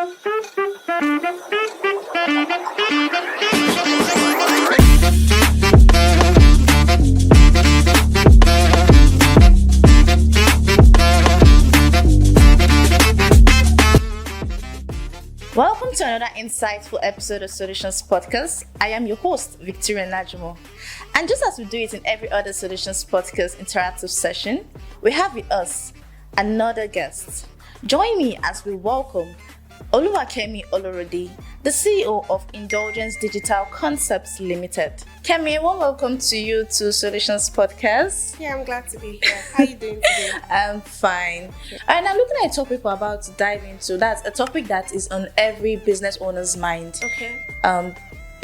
Welcome to another insightful episode of Solutions Podcast. I am your host, Victoria Najimo. And just as we do it in every other Solutions Podcast interactive session, we have with us another guest. Join me as we welcome Oluwakemi Olorode, the CEO of Indulgence Digital Concepts Limited. Kemi, warm welcome to you to Solutions Podcast. Yeah, I'm glad to be here. How are you doing today? I'm fine. And now looking at a topic we're about to dive into, that's a topic that is on every business owner's mind. Okay.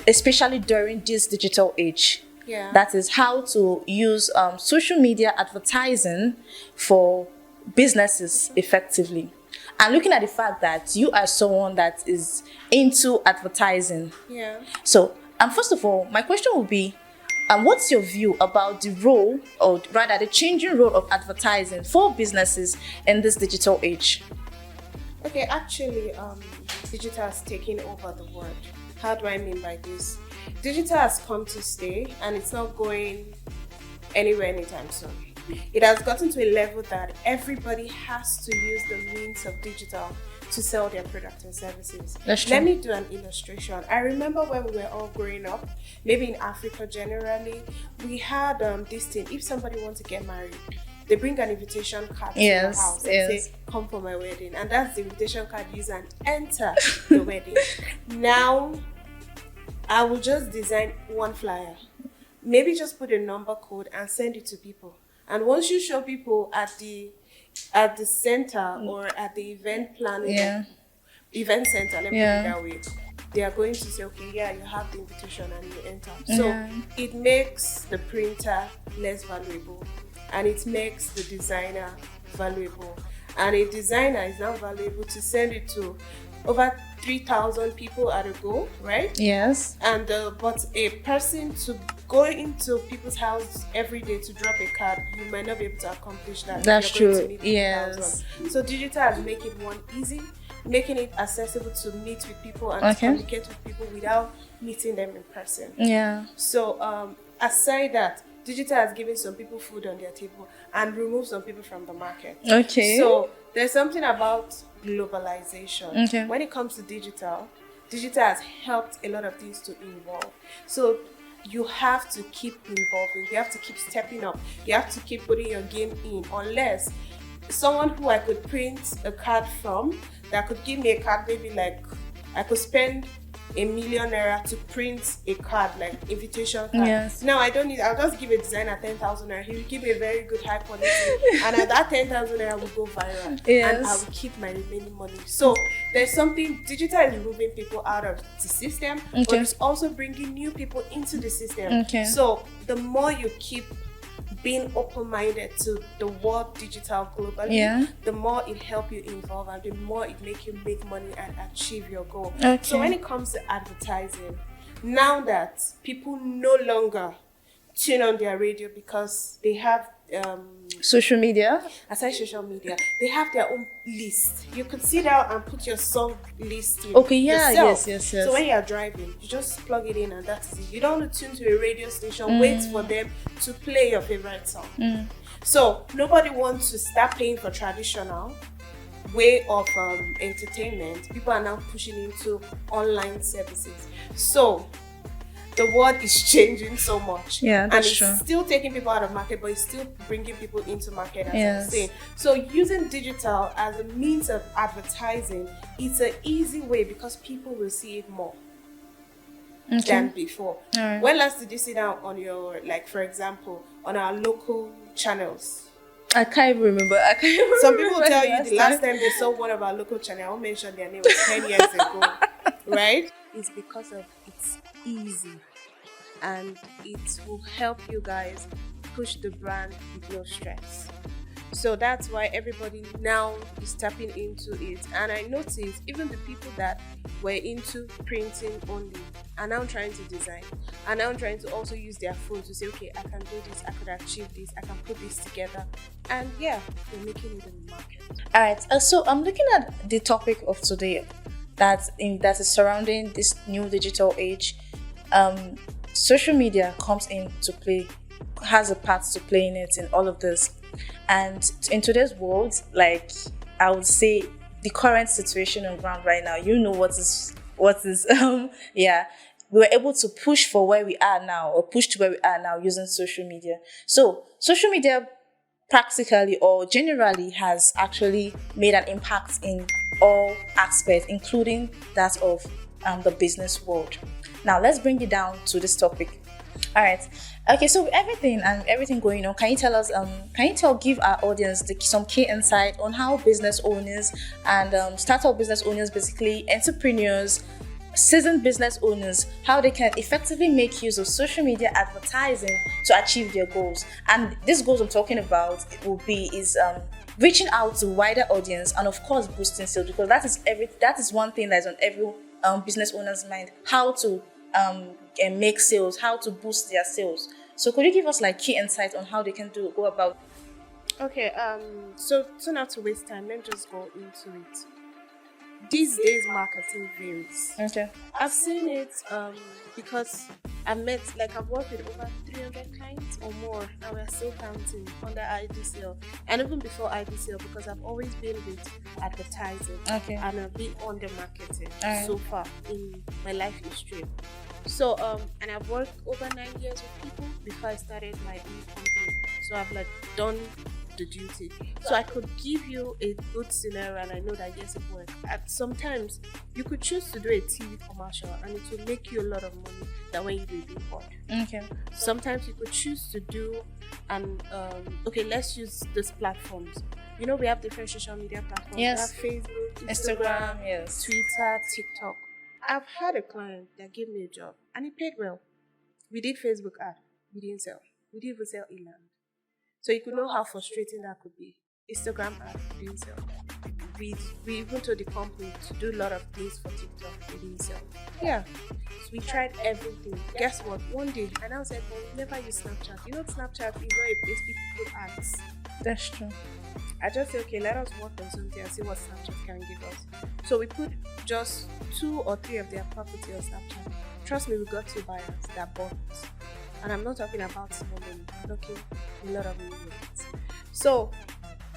Especially during this digital age. Yeah. That is how to use social media advertising for businesses effectively. And looking at the fact that you are someone that is into advertising. Yeah. So, first of all, my question would be, what's your view about the role, or rather the changing role of advertising for businesses in this digital age? Okay, actually, digital has taken over the world. How do I mean by this? Digital has come to stay and it's not going anywhere anytime soon. It has gotten to a level that everybody has to use the means of digital to sell their products and services. That's true. Let me do an illustration. I remember when we were all growing up, maybe in Africa generally, we had this thing. If somebody wants to get married, they bring an invitation card to your house and say, come for my wedding. And that's the invitation card used and enter the wedding. Now, I will just design one flyer. Maybe just put a number code and send it to people. And once you show people at the center or at the event planning, event center, let me put it that way, they are going to say, okay, yeah, you have the invitation and you enter. So it makes the printer less valuable and it makes the designer valuable. And a designer is now valuable to send it to over 3,000 people at a go, right? Yes. And but a person to go into people's house every day to drop a card, you might not be able to accomplish that. That's true. Yes. So digital has made it one easy, making it accessible to meet with people and to communicate with people without meeting them in person. Yeah. So aside that, digital has given some people food on their table and removed some people from the market. Okay. So there's something about globalization. Okay. When it comes to digital has helped a lot of things to evolve. So you have to keep evolving. You have to keep stepping up. You have to keep putting your game in. Unless someone who I could print a card from, that could give me a card, maybe like I could spend ₦1 million to print a card, like invitation card. Yes. Now I don't need, I'll just give a designer 10,000 naira. He will give me a very good high quality, and at that 10,000 naira will go viral. Yes. And I will keep my remaining money. So there's something, digital is removing people out of the system, but it's also bringing new people into the system. Okay. So the more you keep being open-minded to the world digital globally, the more it help you evolve and the more it make you make money and achieve your goal. Okay. So when it comes to advertising, now that people no longer tune on their radio because they have social media, aside social media, they have their own list. You could sit down and put your song list in yourself. Yes. So when you're driving, you just plug it in and that's it. You don't need to tune to a radio station, wait for them to play your favorite song. So nobody wants to start paying for traditional way of entertainment. People are now pushing into online services. So the world is changing so much, and it's still taking people out of market, but it's still bringing people into market, as I'm saying. So using digital as a means of advertising, it's an easy way because people will see it more than before. When last did you sit down on your, like for example, on our local channels? I can't even remember. Some people tell you the last time they saw one of our local channels, I won't mention their name, was 10 years ago, right? It's because of it's easy and it will help you guys push the brand with no stress. So that's why everybody now is tapping into it. And I noticed even the people that were into printing only are now trying to design, are now trying to also use their phone to say, okay, I can do this, I could achieve this, I can put this together. And yeah, they're making it in the market. All right. So I'm looking at the topic of today. that is surrounding this new digital age, social media comes into play, has a part to play in it, in all of this. And in today's world, like, I would say the current situation on ground right now, what is yeah, we were able to push for where we are now, or push to where we are now, using social media. So social media practically or generally has actually made an impact in all aspects, including that of the business world. Now let's bring it down to this topic. All right. Okay. So with everything going on, give our audience some key insight on how business owners and startup business owners, basically entrepreneurs, seasoned business owners, how they can effectively make use of social media advertising to achieve their goals. And these goals I'm talking about is reaching out to wider audience, and of course boosting sales, because that is one thing that is on every business owner's mind: how to make sales, how to boost their sales. So could you give us like key insights on how they can go about? Okay, so not to waste time, let me just go into it. These days marketing varies. Okay. I've seen it because I've worked with over 300 clients or more, and we're still counting under IDCL, and even before IDCL, because I've always been with advertising. Okay. And I've been on the marketing so far in my life history. So and I've worked over 9 years with people before I started my own company. So I've done the duty. So I could give you a good scenario, and I know that yes, it works. Sometimes you could choose to do a TV commercial and it will make you a lot of money than when you do a billboard. Okay. Sometimes you could choose to do let's use these platforms. We have different social media platforms. Yes. We have Facebook, Instagram, yes. Twitter, TikTok. I've had a client that gave me a job and he paid well. We did Facebook ad. We didn't sell. We didn't even sell inland. So you could know how frustrating that could be. Instagram ad, we didn't sell. We even told the company to do a lot of things for TikTok, we didn't sell. Yeah. So we tried everything. Guess what? One day, and I said, well, never use Snapchat. Snapchat is not a place people put ads. That's true. I just said, okay, let us work on something and see what Snapchat can give us. So we put just 2 or 3 of their property on Snapchat. Trust me, we got 2 buyers that bought. And I'm not talking about small money, I'm talking a lot of millions. So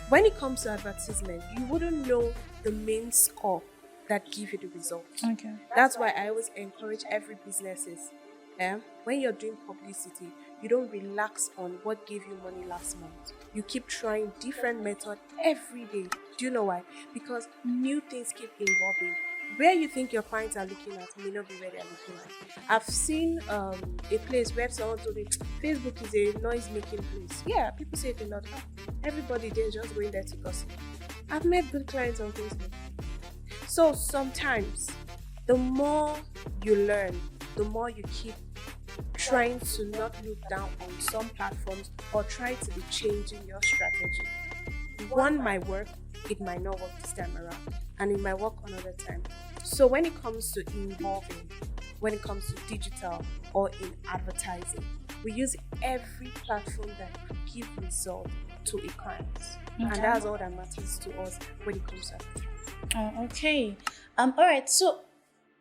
when it comes to advertisement, you wouldn't know the main score that give you the result. Okay. That's why I always encourage every businesses. When you're doing publicity, you don't relax on what gave you money last month. You keep trying different methods every day. Do you know why? Because new things keep evolving. Where you think your clients are looking at may not be where they're looking at. I've seen a place where someone told me Facebook is a noise-making place. Yeah, people say it a lot. Everybody there is just going there to gossip. I've met good clients on Facebook. So sometimes, the more you learn, the more you keep trying to not look down on some platforms or try to be changing your strategy. One might work, it might not work this time around, and it might work another time. So when it comes to involving, when it comes to digital or in advertising, we use every platform that could give result to a client. Okay. And that's all that matters to us when it comes to advertising. Okay. All right. So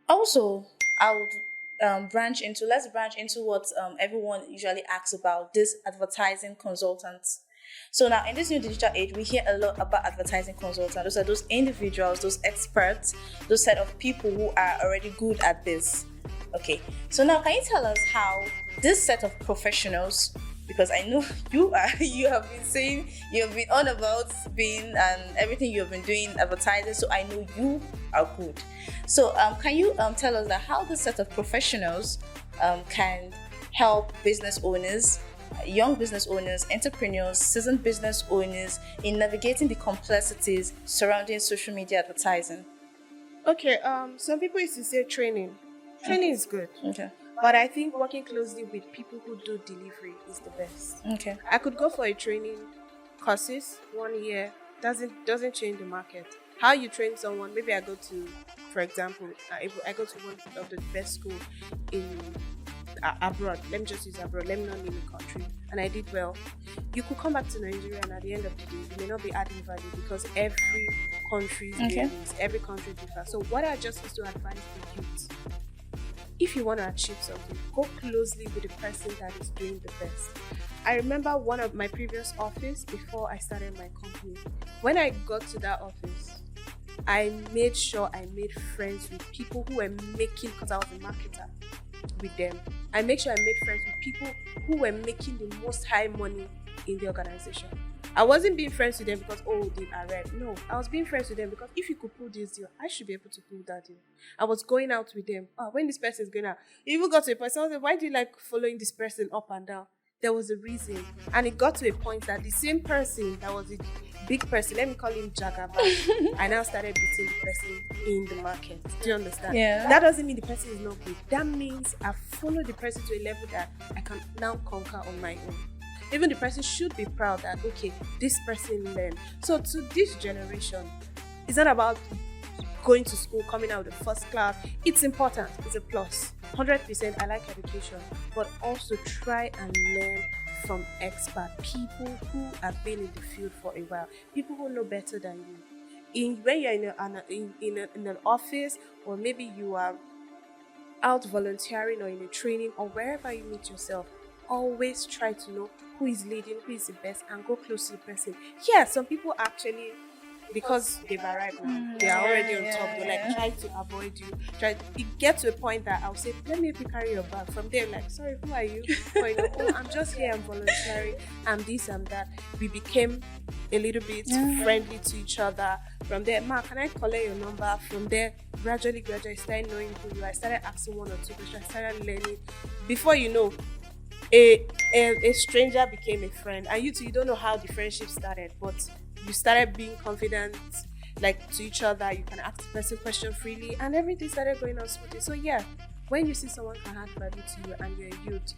also, I would let's branch into what everyone usually asks about, this advertising consultants. So now in this new digital age, we hear a lot about advertising consultants. Those are those individuals, those experts, those set of people who are already good at this. Okay. So now can you tell us how this set of professionals, because I know you have been saying, you've been on about being and everything you've been doing advertising, so I know you are good. So can you tell us that how this set of professionals can help business owners, young business owners, entrepreneurs, seasoned business owners in navigating the complexities surrounding social media advertising? Okay, some people used to say training. Training is good. Okay. But I think working closely with people who do delivery is the best. Okay. I could go for a training courses 1 year, doesn't change the market. How you train someone, maybe I go to, for example, I go to one of the best school in abroad. Let me just use abroad. Let me not name a country. And I did well. You could come back to Nigeria, and at the end of the day, you may not be adding value because every country is varies. Every country differs. So what I just used to advise the youth, if you want to achieve something, go closely with the person that is doing the best. I remember one of my previous office before I started my company. When I got to that office, I made sure I made friends with people who were making, because I was a marketer with them. I made sure I made friends with people who were making the most high money in the organization. I wasn't being friends with them because, they are red. No, I was being friends with them because if you could pull this deal, I should be able to pull that deal. I was going out with them. When this person is going out, it even got to a point, someone said, why do you like following this person up and down? There was a reason. And it got to a point that the same person that was a big person, let me call him Jagaba, I now started beating the person in the market. Do you understand? Yeah. That doesn't mean the person is not good. That means I've followed the person to a level that I can now conquer on my own. Even the person should be proud that, okay, this person learned. So to this generation, it's not about going to school, coming out with the first class. It's important. It's a plus. 100% I like education, but also try and learn from expert people who have been in the field for a while, people who know better than you. When you're in an office, or maybe you are out volunteering or in a training or wherever you meet yourself, always try to know who is leading, who is the best, and go close to the person. Yeah, some people actually, because they've arrived now, they are already on top. They try to avoid you. It gets to a point that I'll say, let me help you carry your bag. From there, like, sorry, who are you? Or, I'm just here, I'm volunteering, I'm this, I'm that. We became a little bit friendly to each other. From there, Ma, can I collect your number? From there, gradually, I started knowing who you are. I started asking one or two questions. I started learning. Before you know, a stranger became a friend, and you don't know how the friendship started, but you started being confident, like, to each other. You can ask the person questions freely, and everything started going on smoothly. So yeah, when you see someone can add value to you and you're a youth,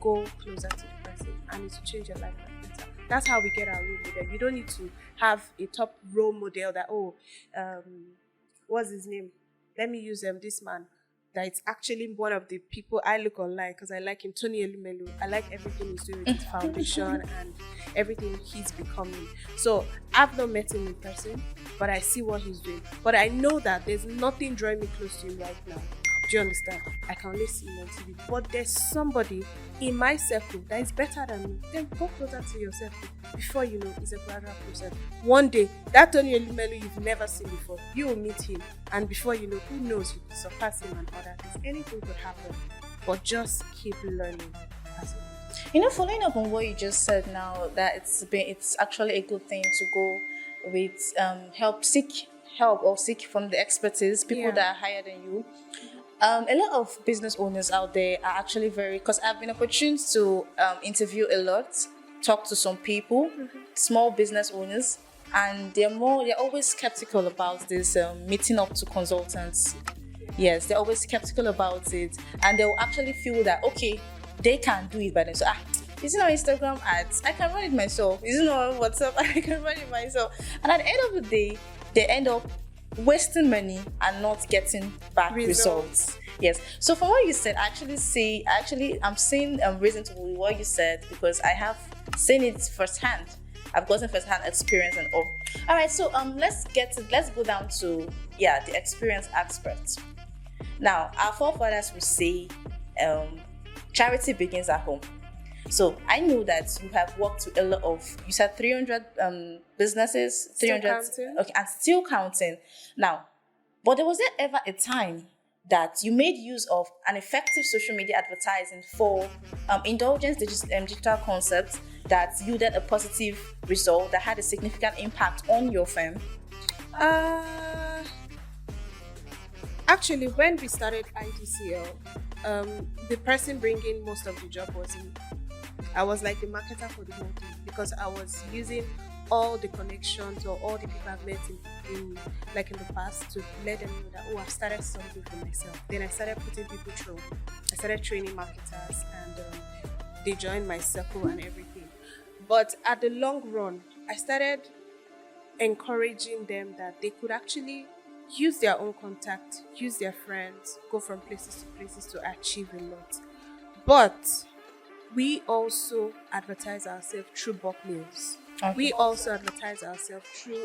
go closer to the person, and it will change your life for better. That's how we get our role model. You don't need to have a top role model that what's his name? Let me use this man. That it's actually one of the people I look online because I like him, Tony Elumelu. I like everything he's doing with his foundation and everything he's becoming. So I've not met him in person, but I see what he's doing. But I know that there's nothing drawing me close to him right now. Do you understand? I can only see him on TV. But there's somebody in my circle that is better than me. Then go closer to your circle. Before you know, it's a gradual process. One day, that Tony Elumelu you've never seen before, you will meet him. And before you know, who knows, you can surpass him and other things. Anything could happen. But just keep learning as well. Following up on what you just said now, that it's actually a good thing to go with seek help or seek from the expertise, people that are higher than you. A lot of business owners out there are actually because I've been opportune to interview a lot, talk to some people, small business owners, and they're always skeptical about this meeting up to consultants. Yes, they're always skeptical about it, and they'll actually feel that, okay, they can do it by themselves. Is it on Instagram ads? I can run it myself. Is it on WhatsApp? I can run it myself. And at the end of the day, they end up wasting money and not getting back results. Yes. So from what you said, I'm seeing reason to what you said because I have seen it firsthand. I've gotten firsthand experience and all. All right. So let's go down to the experienced experts. Now, our forefathers would say, charity begins at home. So I know that you have worked with a lot of, you said 300 businesses, 300, okay, and still counting. Now, but was there ever a time that you made use of an effective social media advertising for indulgence digital concepts that yielded a positive result that had a significant impact on your firm? Actually, when we started IDCL, the person bringing most of the job was me. I was like the marketer for the whole thing because I was using all the connections or all the people I've met in the past to let them know that, I've started something for myself. Then I started putting people through. I started training marketers and they joined my circle and everything. But at the long run, I started encouraging them that they could actually use their own contact, use their friends, go from places to places to achieve a lot. But we also advertise ourselves through bulk mails. Okay. We also advertise ourselves through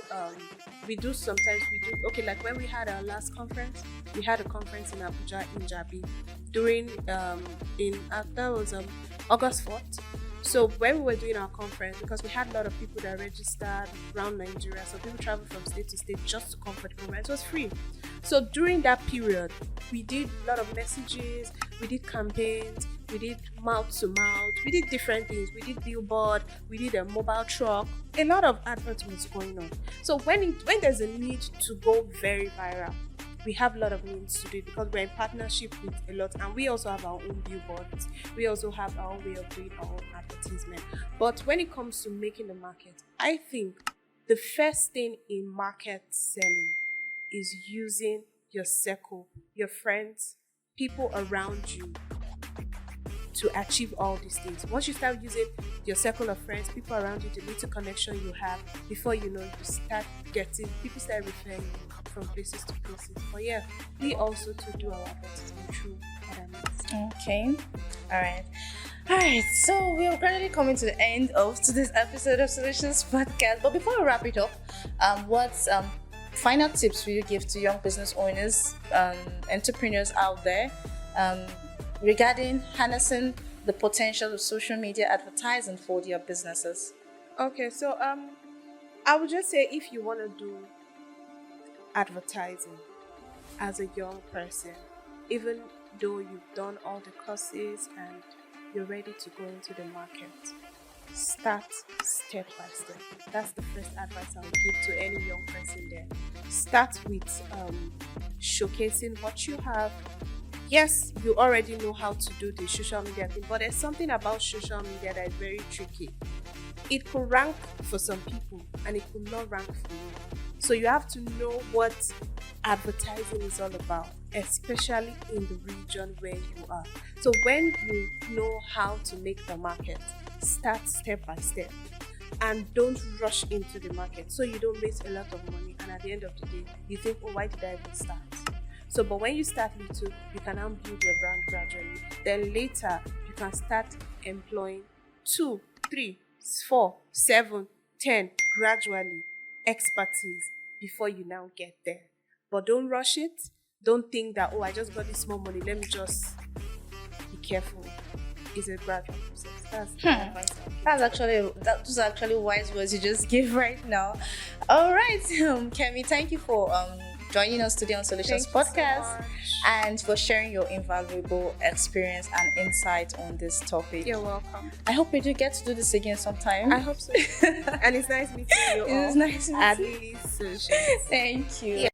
okay, like when we had our last conference, we had a conference in Abuja in Jabi during that was August 4th. So when we were doing our conference, because we had a lot of people that registered around Nigeria, so people traveled from state to state just to come for the conference. It was free. So during that period, we did a lot of messages, we did campaigns, we did mouth to mouth, we did different things. We did billboard, we did a mobile truck. A lot of adverts was going on. So when there's a need to go very viral, we have a lot of means to do it because we're in partnership with a lot, and we also have our own billboards. We also have our own way of doing our own advertisement. But when it comes to making the market, I think the first thing in market selling is using your circle, your friends, people around you to achieve all these things. Once you start using your circle of friends, people around you, the little connection you have, before you know, people start referring you from places to places. But yeah, we also to do our advertisement through other means. Okay. All right, so we are currently coming to the end of today's episode of Solutions Podcast. But before we wrap it up, what final tips will you give to young business owners, entrepreneurs out there, regarding harnessing the potential of social media advertising for their businesses? Okay, so I would just say, if you want to do advertising as a young person, even though you've done all the courses and you're ready to go into the market, start step by step. That's the first advice I would give to any young person there. Start with showcasing what you have. Yes, you already know how to do the social media thing, but there's something about social media that is very tricky. It could rank for some people and it could not rank for you. So you have to know what advertising is all about, especially in the region where you are. So when you know how to make the market, start step by step and don't rush into the market so you don't waste a lot of money, and at the end of the day you think, oh, why did I even start? So, but when you start little, you can now build your brand gradually. Then later, you can start employing 2, 3, 4, 7, 10 gradually expertise before you now get there. But don't rush it. Don't think that, oh, I just got this small money, let me just be careful. It's a gradual process. That's the advice. Those are actually wise words you just gave right now. All right, Kemi, thank you for joining us today on Solutions Podcast, and for sharing your invaluable experience and insight on this topic. You're welcome. I hope we do get to do this again sometime. I hope so. And it's nice meeting you all. It was nice meeting at you. Lily's Solutions. Thank you. Yeah.